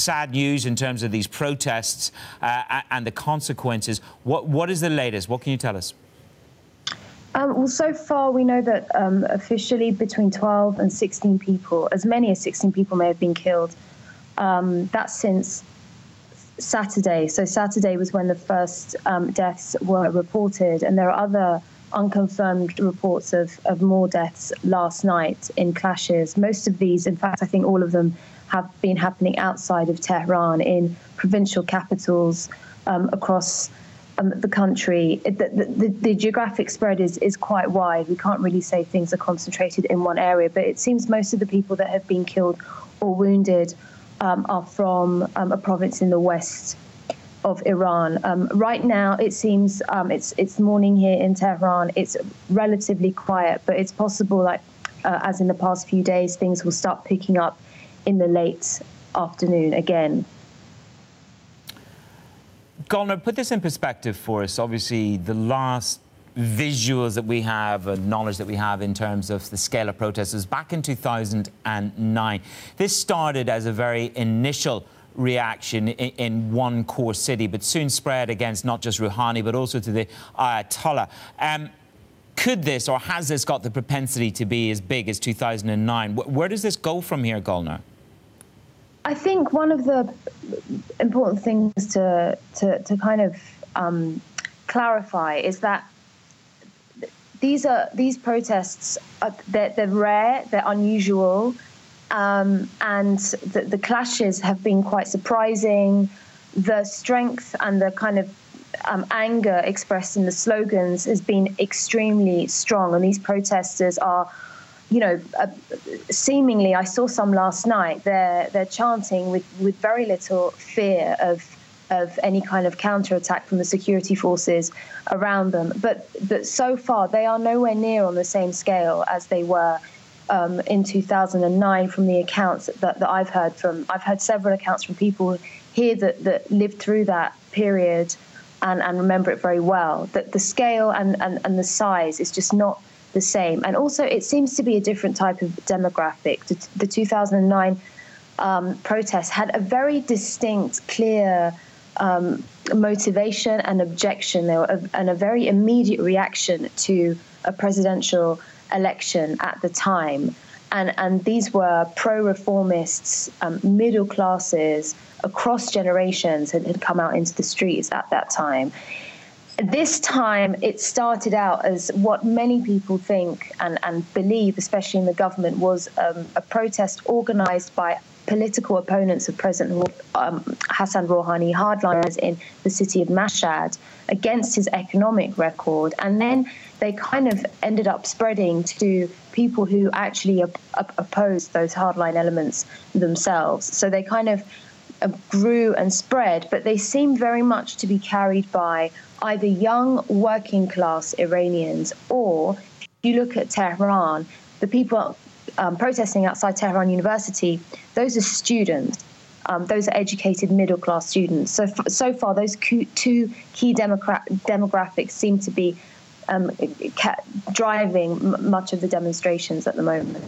sad news in terms of these protests and the consequences. What is the latest? What can you tell us? Well, so far we know that officially between 12 and 16 people, as many as 16 people may have been killed. That's since Saturday. So Saturday was when the first deaths were reported, and there are other unconfirmed reports of more deaths last night in clashes. Most of these, in fact, I think all of them have been happening outside of Tehran, in provincial capitals across the country. The geographic spread is quite wide. We can't really say things are concentrated in one area, but it seems most of the people that have been killed or wounded are from a province in the west of Iran. Right now, it seems it's morning here in Tehran. It's relatively quiet, but it's possible, like as in the past few days, things will start picking up in the late afternoon again. Golnar, put this in perspective for us. Obviously, the last visuals that we have and knowledge that we have in terms of the scale of protests was back in 2009. This started as a very initial reaction in one core city, but soon spread against not just Rouhani, but also to the Ayatollah. Could this, or has this got the propensity to be as big as 2009? Where does this go from here, Golnar? I think one of the important things to kind of clarify is that these protests they're rare, they're unusual, and the clashes have been quite surprising. The strength and the kind of anger expressed in the slogans has been extremely strong, and these protesters are, seemingly, I saw some last night, they're chanting with very little fear of any kind of counterattack from the security forces around them. But so far, they are nowhere near on the same scale as they were in 2009 from the accounts that I've heard from. I've heard several accounts from people here that lived through that period and remember it very well, that the scale and the size is just not the same. And also, it seems to be a different type of demographic. The 2009 protests had a very distinct, clear motivation and objection. There were a very immediate reaction to a presidential election at the time. And these were pro-reformists, middle classes across generations had come out into the streets at that time. This time, it started out as what many people think and believe, especially in the government, was a protest organized by political opponents of President Hassan Rouhani, hardliners in the city of Mashhad, against his economic record. And then they kind of ended up spreading to people who actually opposed those hardline elements themselves. So they kind of grew and spread, but they seem very much to be carried by either young working class Iranians, or if you look at Tehran, the people protesting outside Tehran University, those are students. Those are educated middle-class students. So far, those two key demographics seem to be driving much of the demonstrations at the moment.